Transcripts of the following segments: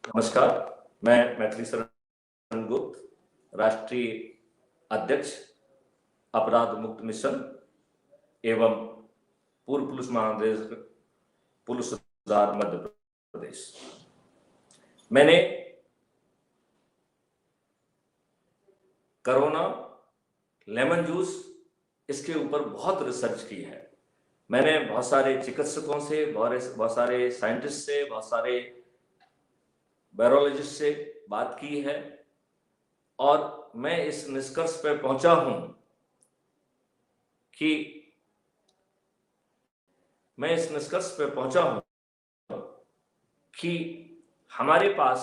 नमस्कार, मैं मैथिली शरण गुप्त, राष्ट्रीय अध्यक्ष अपराध मुक्त मिशन एवं पूर्व पुलिस महानिदेशक पुलिस सुधार मध्य प्रदेश। मैंने कोरोना लेमन जूस इसके ऊपर बहुत रिसर्च की है। मैंने बहुत सारे चिकित्सकों से, बहुत सारे साइंटिस्ट से, बहुत सारे वायरोलॉजिस्ट से बात की है और मैं इस निष्कर्ष पर पहुंचा हूं कि हमारे पास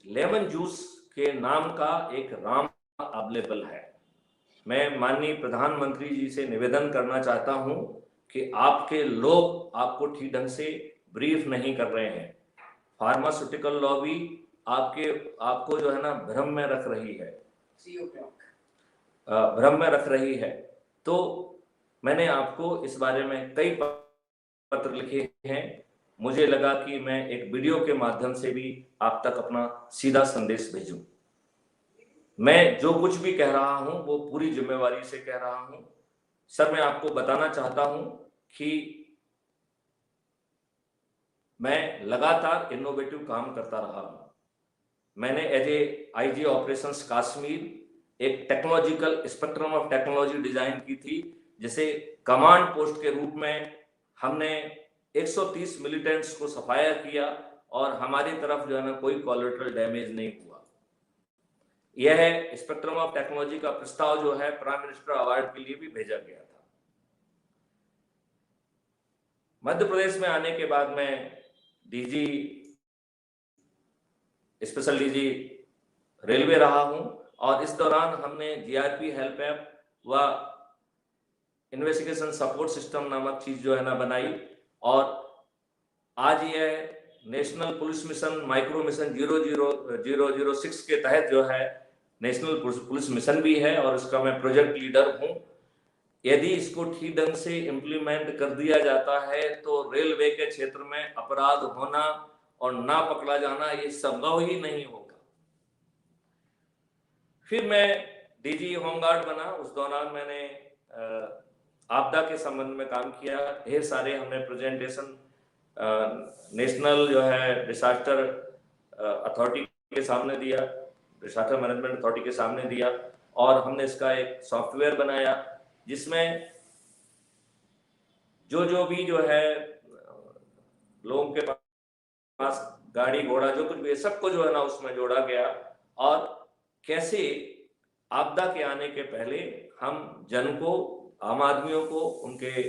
लेमन जूस के नाम का एक राम अवेलेबल है। मैं माननीय प्रधानमंत्री जी से निवेदन करना चाहता हूं कि आपके लोग आपको ठीक ढंग से ब्रीफ नहीं कर रहे हैं। फार्मास्यूटिकल लॉबी आपको जो है ना भ्रम में रख रही है। तो मैंने आपको इस बारे में कई पत्र लिखे हैं। मुझे लगा कि मैं एक वीडियो के माध्यम से भी आप तक अपना सीधा संदेश भेजूं। मैं जो कुछ भी कह रहा हूं वो पूरी जिम्मेवारी से कह रहा हूं। सर, मैं आपको बताना चाहता हूं कि मैं लगातार इनोवेटिव काम करता रहा हूं। मैंने as a IG operations Kashmir एक technological spectrum of technology design की थी, जिसे कमांड पोस्ट के रूप में हमने 130 मिलिटेंट्स को सफाया किया और हमारी तरफ जो है ना कोई कोलैटरल डैमेज नहीं हुआ। यह स्पेक्ट्रम ऑफ टेक्नोलॉजी का प्रस्ताव जो है प्राइम मिनिस्टर अवार्ड के लिए भी भेजा गया था। मध्य प्रदेश में आने के बाद मैं डीजी, स्पेशल डीजी रेलवे रहा हूं और इस दौरान हमने जीआरपी हेल्प ऐप व इन्वेस्टिगेशन सपोर्ट सिस्टम नामक चीज जो है ना बनाई और आज यह national police mission micro mission 0006 के तहत जो है नेशनल पुलिस मिशन भी है और इसका मैं प्रोजेक्ट लीडर हूं। यदि इसको ठीक ढंग से इम्प्लीमेंट कर दिया जाता है तो रेलवे के क्षेत्र में अपराध होना और ना पकड़ा जाना ये संभव ही नहीं होगा। फिर मैं डीजी होमगार्ड बना। उस दौरान मैंने आपदा के संबंध में काम किया। ढेर सारे हमने प्रेजेंटेशन नेशनल जो है डिजास्टर अथॉरिटी के सामने दिया, डिजास्टर मैनेजमेंट अथॉरिटी के सामने दिया और हमने इसका एक सॉफ्टवेयर बनाया जिसमें जो भी जो है लोगों के पास गाड़ी घोड़ा जो कुछ भी है सबको जो है ना उसमें जोड़ा गया और कैसे आपदा के आने के पहले हम जन को, आम आदमियों को, उनके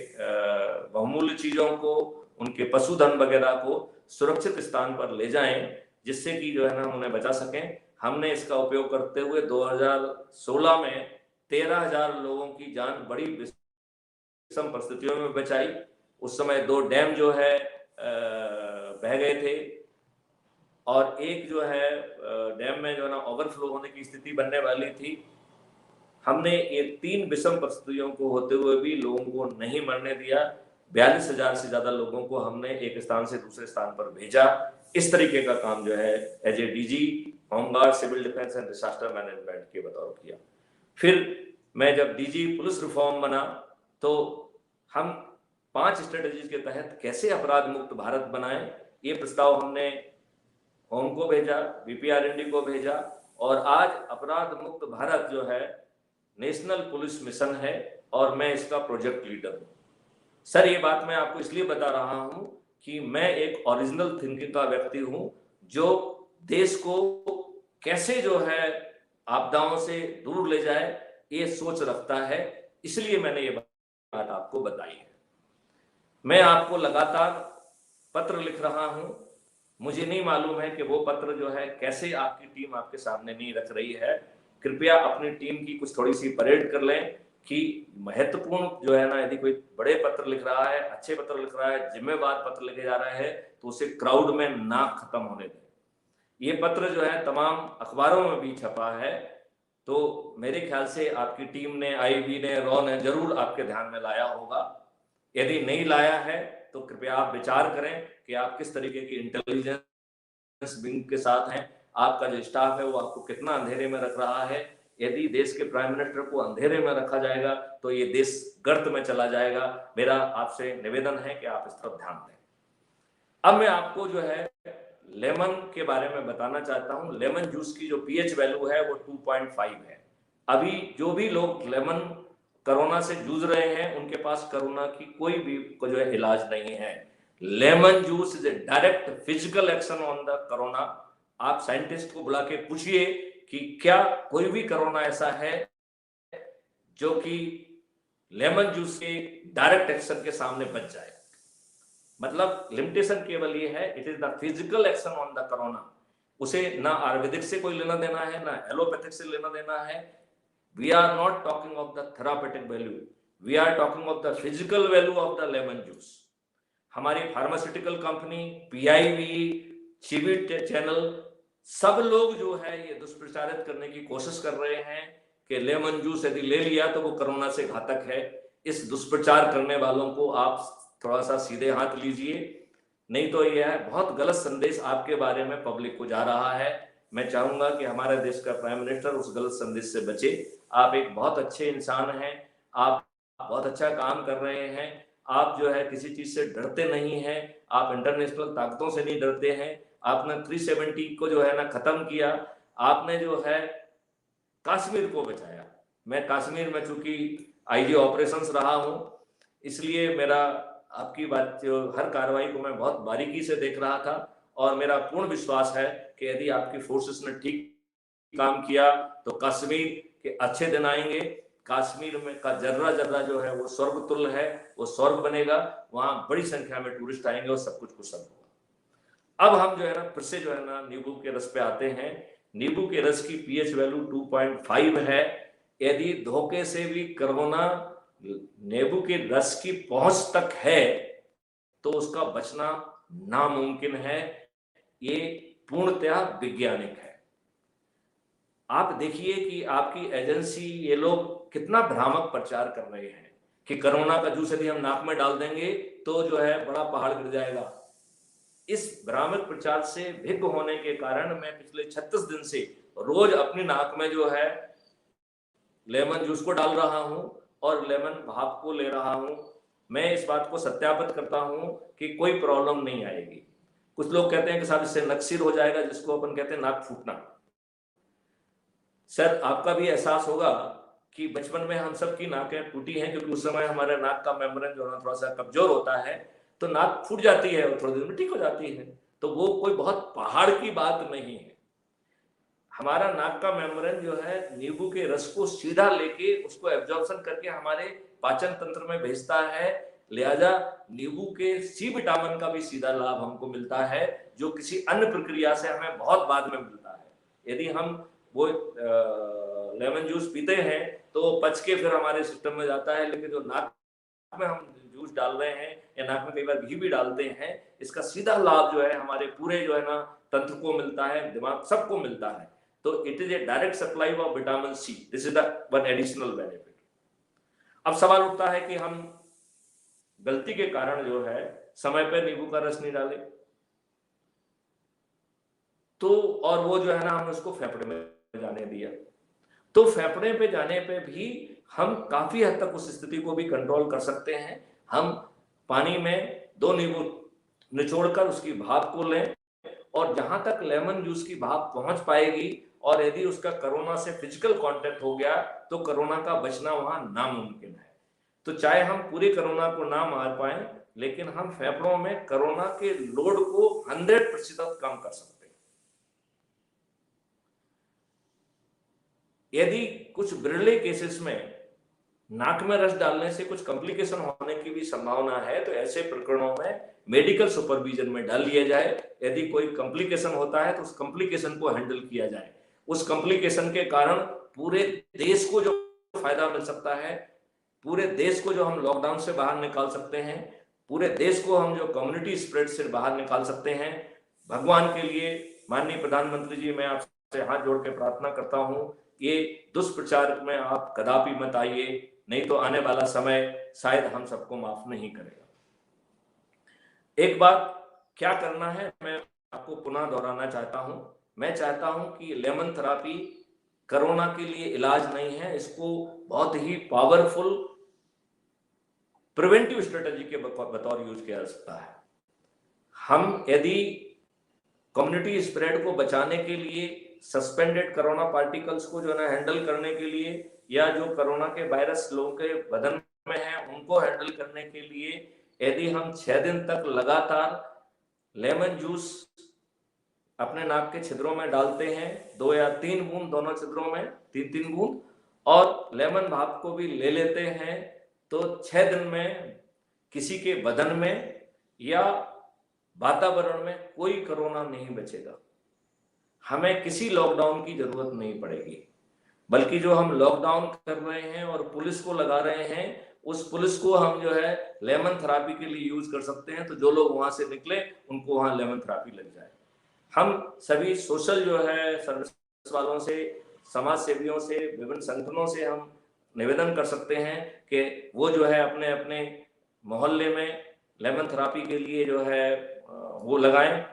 बहुमूल्य चीजों को, उनके पशुधन वगैरह को सुरक्षित स्थान पर ले जाएं जिससे कि जो है ना उन्हें बचा सकें। हमने इसका उपयोग करते हुए 2016 में 13,000 लोगों की जान बड़ी विषम परिस्थितियों में बचाई। उस समय 2 डैम जो है बह गए थे और एक जो है डैम में जो है ना ओवरफ्लो होने की स्थिति बनने वाली थी। हमने ये 3 विषम परिस्थितियों को होते हुए भी लोगों को नहीं मरने दिया। 42,000 से ज्यादा लोगों को हमने एक स्थान से दूसरे स्थान पर भेजा। इस तरीके का काम जो है as a DG home guard, civil defence and disaster management के बतौर किया। फिर मैं जब डीजी पुलिस रिफॉर्म बना तो हम 5 स्ट्रेटेजीज के तहत कैसे अपराध मुक्त भारत बनाएं, ये प्रस्ताव हमने होम को भेजा, बीपीआरएनडी को भेजा और आज अपराध मुक्त भारत जो है नेशनल पुलिस मिशन है और मैं इसका प्रोजेक्ट लीडर हूं। सर, ये बात मैं आपको इसलिए बता रहा हूं कि मैं एक ओरिजिनल थिंकिंग का व्यक्ति हूं जो देश को कैसे जो है आपदाओं से दूर ले जाए ये सोच रखता है, इसलिए मैंने ये बात आपको बताई है। मैं आपको लगातार पत्र लिख रहा हूं। मुझे नहीं मालूम है कि वो पत्र जो है कैसे आपकी टीम आपके सामने नहीं रख रही है। कृपया अपनी टीम की कुछ थोड़ी सी परेड कर लें कि महत्वपूर्ण जो है ना यदि कोई बड़े पत्र लिख रहा है, अच्छे पत्र लिख रहा है, जिम्मेवार पत्र लिखे जा रहा है तो उसे क्राउड में ना खत्म होने दें। ये पत्र जो है तमाम अखबारों में भी छपा है तो मेरे ख्याल से आपकी टीम ने, आईबी ने, रॉ ने जरूर आपके ध्यान में लाया होगा। यदि नहीं लाया है तो कृपया आप विचार करें कि आप किस तरीके की इंटेलिजेंस विंग के साथ हैं, आपका जो स्टाफ है वो आपको कितना अंधेरे में रख रहा है। यदि देश के प्राइम मिनिस्टर को अंधेरे में रखा जाएगा तो ये देश गर्त में चला जाएगा। मेरा आपसे निवेदन है कि आप इस तरफ ध्यान दें। अब मैं आपको जो है लेमन के बारे में बताना चाहता हूं। लेमन जूस की जो पीएच वैल्यू है वो 2.5 है। अभी जो भी लोग लेमन कोरोना से जूझ रहे हैं उनके पास कोरोना की कोई भी जो है इलाज नहीं है। Lemon juice is a direct physical action on the corona. आप साइंटिस्ट को बुला के पूछिए कि क्या कोई भी कोरोना ऐसा है जो कि लेमन जूस के डायरेक्ट एक्शन के सामने बच जाए। मतलब लिमिटेशन केवल ये है, it is the physical action on the corona. उसे ना आयुर्वेदिक से कोई लेना देना है, ना एलोपैथिक से लेना देना है। We are not talking of the therapeutic value, we are talking of the physical value of the lemon juice. हमारी pharmaceutical company, PIB, CB channel, सब लोग जो है ये दुष्प्रचारित करने की कोशिश कर रहे हैं कि लेमन जूस यदि ले लिया तो वो कोरोना से घातक है। इस दुष्प्रचार करने वालों को आप थोड़ा सा सीधे हाथ लीजिए, नहीं तो यह बहुत गलत संदेश आपके बारे में पब्लिक को जा रहा है। मैं चाहूंगा कि हमारे देश का प्राइम मिनिस्टर उस गलत संदेश से बचे। आप एक बहुत अच्छे इंसान हैं, आप बहुत अच्छा काम कर रहे हैं, आप जो है किसी चीज से डरते नहीं हैं, आप इंटरनेशनल ताकतों से नहीं डरते हैं। आपने 370 को जो है ना खत्म किया, आपने जो है कश्मीर को बचाया। मैं कश्मीर में चूंकि आईजी ऑपरेशंस रहा हूं, इसलिए मेरा आपकी बात जो हर कार्रवाई को मैं बहुत बारीकी से देख रहा था, और मेरा पूर्ण विश्वास है कि यदि आपकी फोर्सेस ने ठीक काम किया तो कश्मीर के अच्छे दिन आएंगे। कश्मीर में का जर्रा जर्रा जो है वो स्वर्ग तुल्य है, वो स्वर्ग बनेगा। वहां बड़ी संख्या में टूरिस्ट आएंगे और सब कुछ कुशल होगा। अब हम जो है ना फिर से जो है ना नींबू के रस पे आते हैं। नींबू के रस की पीएच वैल्यू 2.5 है। यदि धोखे से भी कोरोना नींबू के रस की पहुंच तक है तो उसका बचना नामुमकिन है। ये पूर्णतः वैज्ञानिक है। आप देखिए कि आपकी एजेंसी, ये लोग कितना भ्रामक प्रचार कर रहे हैं कि कोरोना का जूस यदि हम नाक में डाल देंगे तो जो है बड़ा पहाड़ गिर जाएगा। इस भ्रामक प्रचार से भिन्न होने के कारण मैं पिछले 36 दिन से रोज अपनी नाक में जो है लेमन जूस को डाल रहा हूं और लेमन भाप को ले रहा हूं। मैं इस बात को सत्यापित करता हूं कि कोई प्रॉब्लम नहीं आएगी। कुछ लोग कहते हैं कि साहब इससे नक्सीर हो जाएगा, जिसको अपन कहते हैं नाक फूटना। सर, आपका भी एहसास होगा कि बचपन में हम सब की नाकें टूटी हैं, क्योंकि उस समय हमारे नाक का मेम्ब्रेन जो है थोड़ा सा कमजोर होता है, तो नाक फूट जाती है और थोड़ी देर में ठीक हो जाती है। तो वो कोई बहुत पहाड़ की बात नहीं है। हमारा नाक का मेम्ब्रेन जो है नींबू के रस को सीधा लेके उसको एब्जॉर्प्शन करके हमारे पाचन तंत्र में भेजता है। लिहाजा नींबू के सी विटामिन का भी सीधा लाभ हमको मिलता है, जो किसी अन्य प्रक्रिया से हमें बहुत बाद में मिलता है। यदि हम वो लेमन जूस पीते हैं तो पच के फिर हमारे सिस्टम में जाता है, लेकिन जो नाक में हम जूस डाल रहे हैं या नाक में कई बार घी भी डालते हैं, इसका सीधा लाभ जो है हमारे पूरे जो है ना तंत्र को मिलता है, दिमाग सबको मिलता है। तो it is a direct supply of vitamin C. This is the one additional benefit. अब सवाल उठता है कि हम गलती के कारण जो है समय पर नींबू का रस नहीं डाले तो, और वो जो है ना हमने उसको फेफड़े में जाने दिया, तो फेफड़े पे जाने पे भी हम काफी हद तक उस स्थिति को भी कंट्रोल कर सकते हैं। हम पानी में 2 नींबू निचोड़कर उसकी भाप को लें, और जहां तक लेमन जूस की भाप पहुंच पाएगी और यदि उसका कोरोना से फिजिकल कांटेक्ट हो गया तो कोरोना का बचना वहां नामुमकिन है। तो चाहे हम पूरे कोरोना को ना मार पाए, लेकिन हम फेफड़ों में कोरोना के लोड को 100% कम कर सकते हैं। यदि कुछ बिरले केसेस में नाक में रस डालने से कुछ कॉम्प्लिकेशन होने की भी संभावना है, तो ऐसे प्रकरणों में मेडिकल सुपरविजन में डाल लिया जाए। यदि कोई कॉम्प्लिकेशन होता है तो उस कॉम्प्लिकेशन को हैंडल किया जाए। उस कॉम्प्लिकेशन के कारण पूरे देश को जो फायदा मिल सकता है, पूरे देश को जो हम लॉकडाउन से बाहर निकाल सकते हैं, पूरे देश को हम जो कम्युनिटी स्प्रेड से बाहर निकाल सकते हैं। भगवान के लिए माननीय प्रधानमंत्री जी, मैं आपसे हाथ जोड़ के प्रार्थना करता हूं, ये दुष्प्रचार में आप कदापि मत आइए। नहीं तो आने वाला समय शायद हम सबको माफ नहीं करेगा। एक बात क्या करना है मैं आपको पुनः दोहराना चाहता हूं। मैं चाहता हूं कि लेमन थेरापी कोरोना के लिए इलाज नहीं है, इसको बहुत ही पावरफुल प्रिवेंटिव स्ट्रेटेजी के बतौर यूज किया जा सकता है। हम यदि कम्युनिटी स्प्रेड को बचाने के लिए सस्पेंडेड कोरोना पार्टिकल्स को जो है ना हैंडल करने के लिए, या जो कोरोना के वायरस लोगों के बदन में है उनको हैंडल करने के लिए, यदि हम 6 दिन तक लगातार लेमन जूस अपने नाक के छिद्रों में डालते हैं, 2 या 3 बूंद दोनों छिद्रों में, 3-3 बूंद, और लेमन भाप को भी ले लेते हैं, तो 6 दिन में किसी के बदन में या वातावरण में कोई कोरोना नहीं बचेगा। हमें किसी लॉकडाउन की जरूरत नहीं पड़ेगी, बल्कि जो हम लॉकडाउन कर रहे हैं और पुलिस को लगा रहे हैं, उस पुलिस को हम जो है लेमन थेरापी के लिए यूज कर सकते हैं। तो जो लोग वहां से निकले उनको वहां लेमन थेरापी लग जाए। हम सभी सोशल जो है सर्विस वालों से, समाज सेवियों से, विभिन्न संगठनों से हम निवेदन कर सकते हैं कि वो जो है अपने अपने मोहल्ले में लेमन थेरापी के लिए जो है वो लगाएं,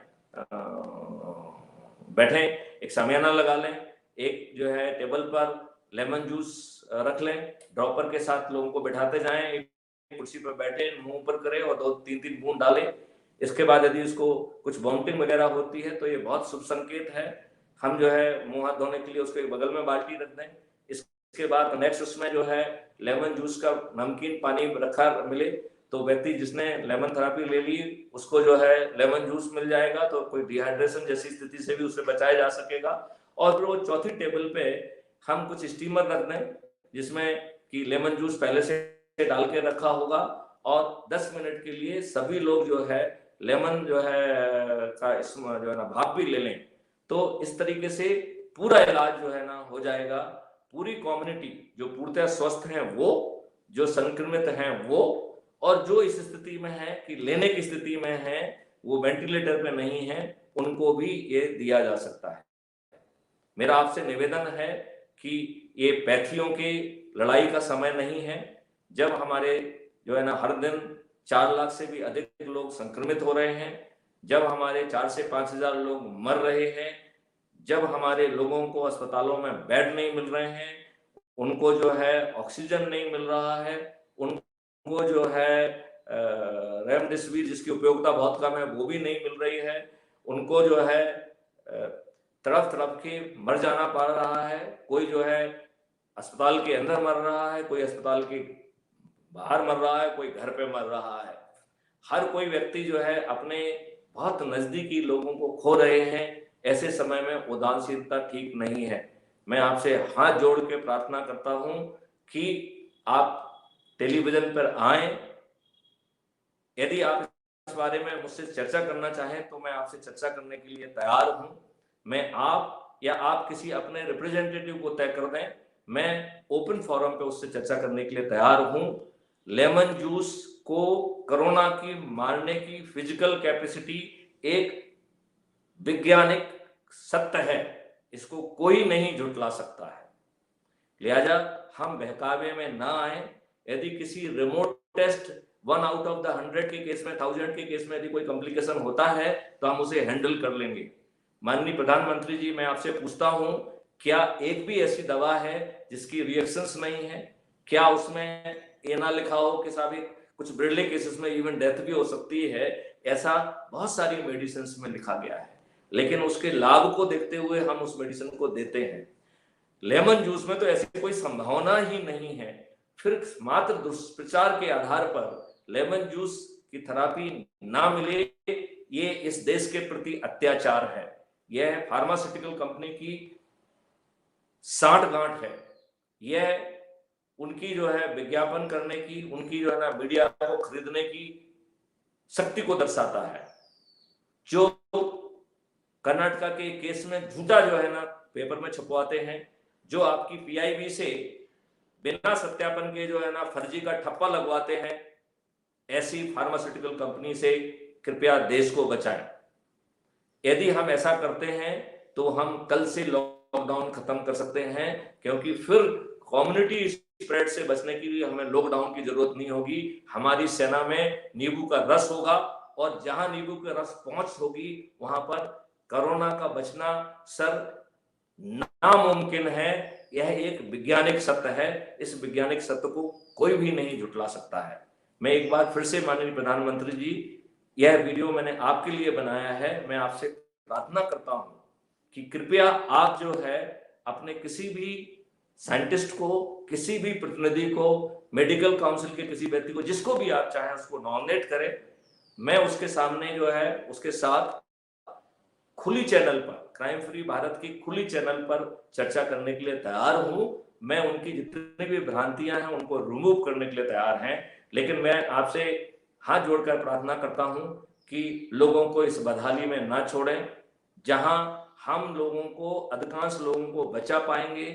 बैठें, एक शामियाना लगा लें, एक जो है टेबल पर लेमन जूस रख लें, ड्रॉपर के साथ लोगों को बैठाते जाएं, एक कुर्सी पर बैठे, मुंह ऊपर करें और 2-3 बूंद डालें। इसके बाद यदि उसको कुछ वॉमिटिंग वगैरह होती है तो ये बहुत शुभ संकेत है। हम जो है मुंह हाथ धोने के लिए उसके बगल में बाल्टी रख दें। इसके बाद नेक्स्ट उसमें जो है लेमन जूस का नमकीन पानी रखा मिले, तो व्यक्ति जिसने लेमन थेरापी ले ली उसको जो है लेमन जूस मिल जाएगा, तो कोई डिहाइड्रेशन जैसी स्थिति से भी उसे बचाया जा सकेगा। और फिर वो चौथी टेबल पे हम कुछ स्टीमर रख दें जिसमें कि लेमन जूस पहले से डाल के रखा होगा, और 10 मिनट के लिए सभी लोग जो है लेमन जो है का इसमें जो है ना भाप भी ले लें। तो इस तरीके से पूरा इलाज जो है ना हो जाएगा। पूरी कम्युनिटी जो पूर्णतः स्वस्थ हैं वो, जो संक्रमित हैं वो, और जो इस स्थिति में है कि लेने की स्थिति में है, वो वेंटिलेटर पे नहीं है, उनको भी ये दिया जा सकता है। मेरा आपसे निवेदन है कि ये पैथियों की लड़ाई का समय नहीं है। जब हमारे जो है ना हर दिन 4 लाख से भी अधिक लोग संक्रमित हो रहे हैं, जब हमारे 4 से 5 हजार लोग मर रहे हैं, जब हमारे लोगों को अस्पतालों में बेड नहीं मिल रहे हैं, उनको जो है ऑक्सीजन नहीं मिल रहा है, उनको जो है रेमडेसिविर जिसकी उपयोगिता बहुत कम है वो भी नहीं मिल रही है, उनको जो है तड़प तड़प के मर जाना पड़ रहा है। कोई जो है अस्पताल के अंदर मर रहा है, कोई अस्पताल के बाहर मर रहा है, कोई घर पे मर रहा है। हर कोई व्यक्ति जो है अपने बहुत नजदीकी लोगों को खो रहे हैं। ऐसे समय में उदासीनता ठीक नहीं है। मैं आपसे हाथ जोड़ के प्रार्थना करता हूं कि आप टेलीविजन पर आए। यदि आप इस बारे में मुझसे चर्चा करना चाहें तो मैं आपसे चर्चा करने के लिए तैयार हूं। मैं आप या आप किसी अपने रिप्रेजेंटेटिव को तय कर दें, मैं ओपन फोरम पे उससे चर्चा करने के लिए तैयार हूं। लेमन जूस को कोरोना की मारने की फिजिकल कैपेसिटी एक वैज्ञानिक सत्य है, इसको कोई नहीं झुठला सकता है। लिहाजा हम बहकावे में ना आए। यदि किसी remote test 1 out of the 100 के केस में, 1000 के केस में यदि कोई कॉम्प्लिकेशन होता है तो हम उसे हैंडल कर लेंगे। माननीय प्रधानमंत्री जी, मैं आपसे पूछता हूं, क्या एक भी ऐसी दवा है जिसकी रिएक्शंस नहीं है? क्या उसमें ये ना लिखा हो कि साहब कुछ ब्रिडले केसेस में इवन डेथ भी हो सकती है? ऐसा बहुत सारी मेडिसिन में लिखा गया है, लेकिन उसके लाभ को देखते हुए हम उस मेडिसिन को देते हैं। लेमन जूस में तो ऐसी कोई संभावना ही नहीं है। फिर मात्र दुष्प्रचार के आधार पर लेमन जूस की थेरापी ना मिले, ये इस देश के प्रति अत्याचार है। यह फार्मास्यूटिकल कंपनी की सांठगांठ है। यह उनकी जो है विज्ञापन करने की, उनकी जो है ना मीडिया को खरीदने की शक्ति को दर्शाता है। जो कर्नाटका के केस में झूठा जो है ना पेपर में छपवाते हैं, जो आपकी पीआईबी से बिना सत्यापन के जो है ना फर्जी का ठप्पा लगवाते हैं, ऐसी फार्मास्यूटिकल कंपनी से कृपया देश को बचाएं। यदि हम ऐसा करते हैं तो हम कल से लॉकडाउन खत्म कर सकते हैं, क्योंकि फिर कम्युनिटी स्प्रेड से बचने के लिए हमें लॉकडाउन की जरूरत नहीं होगी। हमारी सेना में नींबू का रस होगा और जहां नींबू का रस पहुंच होगी वहां पर कोरोना का बचना सर नामुमकिन है। यह एक वैज्ञानिक सत्य है। इस वैज्ञानिक सत्य को कोई भी नहीं झुठला सकता है। मैं एक बार फिर से माननीय प्रधानमंत्री जी, यह वीडियो मैंने आपके लिए बनाया है। मैं आपसे प्रार्थना करता हूं कि कृपया आप जो है अपने किसी भी साइंटिस्ट को, किसी भी प्रतिनिधि को, मेडिकल काउंसिल के किसी व्यक्ति को, जिसको भी आप चाहें उसको नॉमिनेट करें। मैं उसके सामने जो है उसके साथ खुली चैनल पर, क्राइम फ्री भारत की खुली चैनल पर चर्चा करने के लिए तैयार हूं। मैं उनकी जितनी भी भ्रांतियां हैं उनको रिमूव करने के लिए तैयार हैं। लेकिन मैं आपसे हाथ जोड़कर प्रार्थना करता हूं कि लोगों को इस बदहाली में ना छोड़ें, जहां हम लोगों को, अधिकांश लोगों को बचा पाएंगे,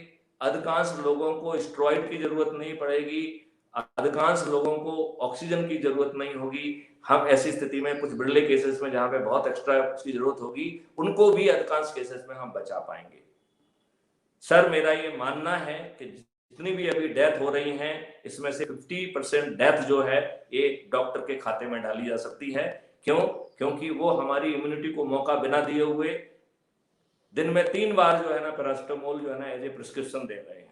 अधिकांश लोगों को स्टेरॉइड की जरूरत नहीं पड़ेगी, अधिकांश लोगों को ऑक्सीजन की जरूरत नहीं होगी। हम ऐसी स्थिति में कुछ बिरले केसेस में जहां पे बहुत एक्स्ट्रा की जरूरत होगी, उनको भी अधिकांश केसेस में हम बचा पाएंगे। सर मेरा ये मानना है कि जितनी भी अभी डेथ हो रही हैं, इसमें से 50% डेथ जो है ये डॉक्टर के खाते में डाली जा सकती है। क्यों? क्योंकि वो हमारी इम्यूनिटी को मौका बिना दिए हुए दिन में 3 बार जो है ना पैरासिटामोल जो है ना एज ए प्रिस्क्रिप्शन दे रहे हैं।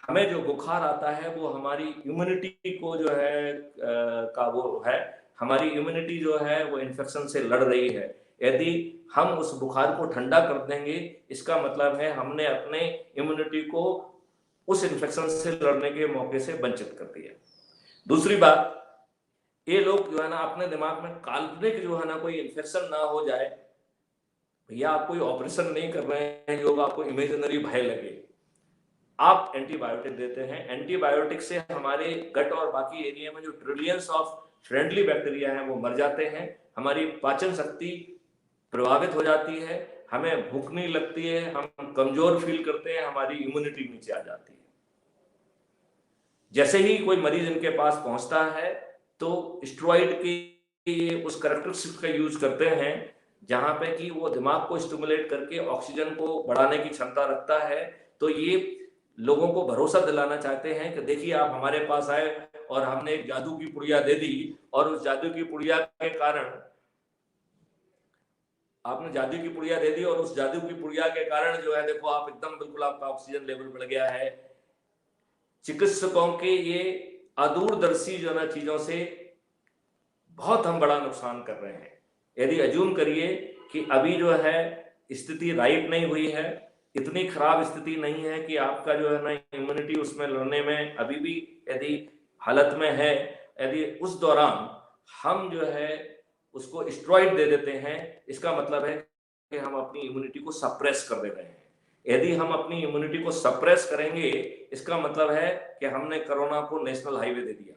हमें जो बुखार आता है वो हमारी इम्यूनिटी को जो है का वो है, हमारी इम्यूनिटी जो है वो इन्फेक्शन से लड़ रही है। यदि हम उस बुखार को ठंडा कर देंगे, इसका मतलब है हमने अपने इम्यूनिटी को उस इन्फेक्शन से लड़ने के मौके से वंचित कर दिया। दूसरी बात, ये लोग जो है ना अपने दिमाग में काल्पनिक जो है ना कोई इन्फेक्शन ना हो जाए, भैया आप कोई ऑपरेशन नहीं कर रहे हैं जो आपको इमेजिनरी भय लगे। आप एंटीबायोटिक देते हैं, एंटीबायोटिक से हमारे गट और बाकी एरिया में जो ट्रिलियंस ऑफ फ्रेंडली बैक्टीरिया हैं वो मर जाते हैं, हमारी पाचन शक्ति प्रभावित हो जाती है, हमें भूख नहीं लगती है, हम कमजोर फील करते हैं, हमारी इम्यूनिटी नीचे आ जाती है। जैसे ही कोई मरीज इनके पास पहुंचता है तो स्टेरॉइड की उस कैरेक्टरिस्टिक का यूज करते हैं जहां पे कि वो दिमाग को स्टिमुलेट करके ऑक्सीजन को बढ़ाने की क्षमता रखता है। तो ये लोगों को भरोसा दिलाना चाहते हैं कि देखिए आप हमारे पास आए और हमने एक जादू की पुड़िया दे दी, और उस जादू की पुड़िया के कारण आपने जादू की पुड़िया दे दी और उस जादू की पुड़िया के कारण जो है देखो आप एकदम बिल्कुल आपका ऑक्सीजन लेवल बढ़ गया है। चिकित्सकों के ये अदूरदर्शी जो है चीजों से बहुत हम बड़ा नुकसान कर रहे हैं। यदि अज्यूम करिए कि अभी जो है स्थिति राइट नहीं हुई है, इतनी खराब स्थिति नहीं है कि आपका जो है ना इम्यूनिटी उसमें लड़ने में अभी भी यदि हालत में है, यदि उस दौरान हम जो है उसको स्टेरॉइड दे देते हैं, इसका मतलब है कि हम अपनी इम्यूनिटी को सप्रेस कर दे रहे हैं। यदि हम अपनी इम्यूनिटी को सप्रेस करेंगे, इसका मतलब है कि हमने कोरोना को नेशनल हाईवे दे दिया।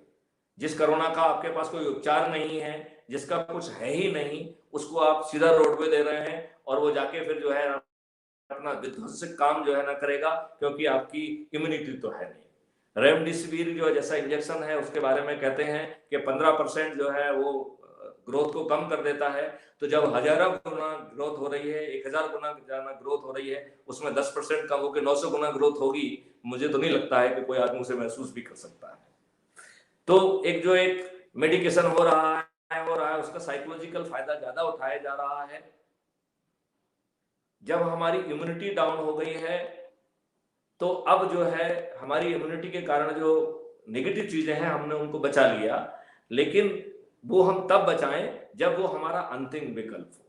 जिस कोरोना का आपके पास कोई उपचार नहीं है, जिसका कुछ है ही नहीं, उसको आप सीधा रोडवे दे रहे हैं और वो जाके फिर जो है अपना विध्वंसक काम जो है ना करेगा, क्योंकि आपकी इम्यूनिटी तो है नहीं। रेमडेसिविर जो जैसा इंजेक्शन है उसके बारे में कहते हैं कि 15% जो है वो ग्रोथ को कम कर देता है। तो जब हजारों गुना ग्रोथ हो रही है, 1000 गुना ज्यादा ग्रोथ हो रही है, उसमें 10% कम होकर 900 गुना ग्रोथ होगी, मुझे तो नहीं लगता है कि कोई आदमी उसे महसूस भी कर सकता है। तो एक मेडिकेशन हो रहा है उसका साइकोलॉजिकल फायदा ज्यादा उठाया जा रहा है। जब हमारी इम्यूनिटी डाउन हो गई है तो अब जो है हमारी इम्यूनिटी के कारण जो नेगेटिव चीजें हैं हमने उनको बचा लिया, लेकिन वो हम तब बचाएं जब वो हमारा अंतिम विकल्प हो।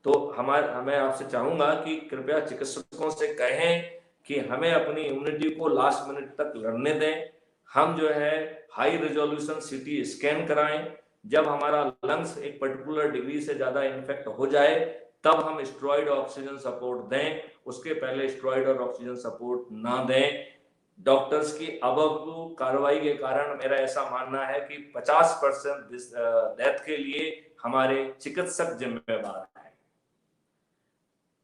तो मैं आपसे चाहूंगा कि कृपया चिकित्सकों से कहें कि हमें अपनी इम्यूनिटी को लास्ट मिनट तक लड़ने दें। हम जो है हाई रेजोल्यूशन सीटी स्कैन कराएं। जब हमारा लंग्स एक पर्टिकुलर डिग्री से ज्यादा इन्फेक्ट हो जाए तब हम स्टेरॉइड ऑक्सीजन सपोर्ट दें, उसके पहले स्टेरॉइड और ऑक्सीजन सपोर्ट ना दें। डॉक्टर्स की अभद्र कार्रवाई के कारण मेरा ऐसा मानना है कि 50% डेथ के लिए हमारे चिकित्सक जिम्मेदार हैं।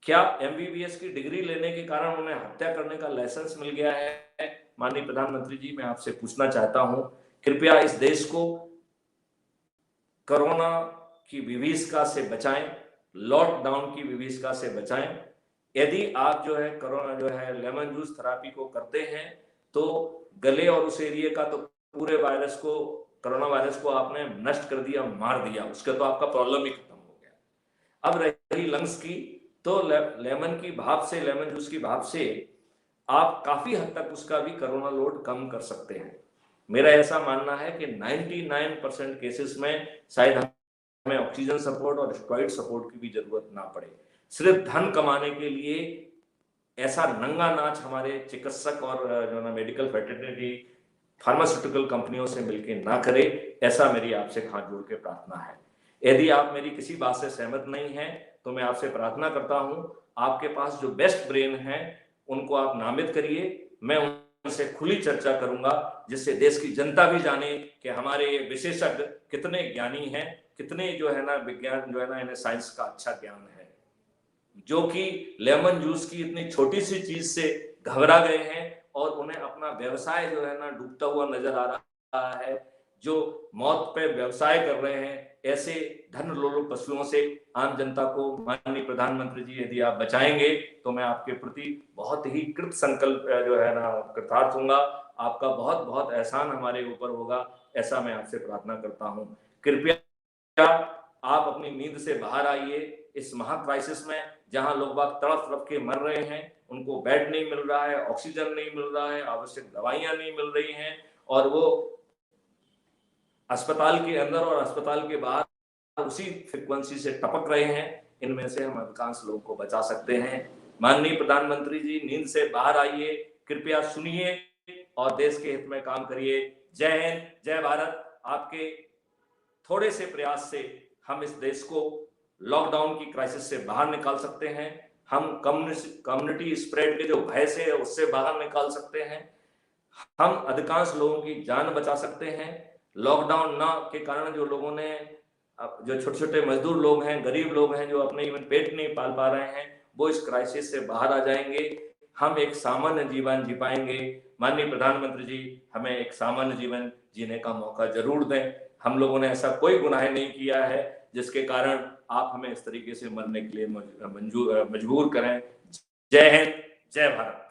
क्या एमबीबीएस की डिग्री लेने के कारण उन्हें हत्या करने का लाइसेंस मिल गया है? माननीय प्रधानमंत्री जी, मैं आपसे पूछना चाहता हूं, कृपया इस देश को कोरोना की विभीषिका से बचाएं, लॉकडाउन की विभीषिका से बचाएं। यदि आप जो है कोरोना जो है लेमन जूस थेरेपी को करते हैं तो गले और उस एरिया का तो पूरे वायरस को, कोरोना वायरस को आपने नष्ट कर दिया, मार दिया, उसका तो आपका प्रॉब्लम ही खत्म हो गया। अब रही लंग्स की, तो लेमन की भाप से, लेमन जूस की भाप से आप काफी हद तक उसका भी कोरोना लोड कम कर सकते हैं। मेरा ऐसा मानना है कि 99% केसेस में शायद हमें ऑक्सीजन सपोर्ट और स्टेरॉइड सपोर्ट की भी जरूरत ना पड़े। सिर्फ धन कमाने के लिए ऐसा नंगा नाच हमारे चिकित्सक और जो ना मेडिकल फेटर्निटी, फार्मास्यूटिकल कंपनियों से मिलकर ना करे, ऐसा मेरी आपसे हाथ जोड़ के प्रार्थना है। यदि आप मेरी किसी बात से सहमत नहीं हैं तो मैं आपसे प्रार्थना करता हूं, आपके पास जो बेस्ट ब्रेन है उनको आप नामित करिए, मैं उनसे खुली चर्चा करूंगा, जिससे देश की जनता भी जाने कि हमारे विशेषज्ञ कितने ज्ञानी हैं, कितने जो है ना विज्ञान जो है ना इन्हें साइंस का अच्छा ज्ञान है, जो कि लेमन जूस की इतनी छोटी सी चीज से घबरा गए हैं और उन्हें अपना व्यवसाय जो है ना डूबता हुआ नजर आ रहा है, जो मौत पे व्यवसाय कर रहे हैं। ऐसे धन लोलुप पशुओं से आम जनता को माननीय प्रधानमंत्री जी यदि आप बचाएंगे तो मैं आपके प्रति बहुत ही कृत संकल्प जो है ना कृतार्थ होऊंगा, आपका बहुत बहुत एहसान हमारे ऊपर होगा, ऐसा मैं आपसे प्रार्थना करता हूं। कृपया आप अपनी नींद से बाहर आइए। इस महा क्राइसिस में जहां लोग बाग तड़प तड़प के मर रहे हैं, उनको बेड नहीं मिल रहा है, ऑक्सीजन नहीं मिल रहा है, आवश्यक दवाइयां नहीं मिल रही हैं, और वो अस्पताल के अंदर और अस्पताल के बाहर उसी फ्रिक्वेंसी से टपक रहे हैं, इनमें से हम अधिकांश लोगों को बचा सकते हैं। माननीय प्रधानमंत्री जी, नींद से बाहर आइए, कृपया सुनिए और देश के हित में काम करिए। जय हिंद, जय भारत। आपके थोड़े से प्रयास से हम इस देश को लॉकडाउन की क्राइसिस से बाहर निकाल सकते हैं, हम कम्युनिटी स्प्रेड के जो भय से है उससे बाहर निकाल सकते हैं, हम अधिकांश लोगों की जान बचा सकते हैं। लॉकडाउन ना के कारण जो लोगों ने, जो छोटे छोटे मजदूर लोग हैं, गरीब लोग हैं, जो अपने इवन पेट नहीं पाल पा रहे हैं, वो इस क्राइसिस से बाहर आ जाएंगे, हम एक सामान्य जीवन जी पाएंगे। माननीय प्रधानमंत्री जी, हमें एक सामान्य जीवन जीने का मौका जरूर दें। हम लोगों ने ऐसा कोई गुनाह नहीं किया है जिसके कारण आप हमें इस तरीके से मरने के लिए मजबूर करें। जय हिंद, जय भारत।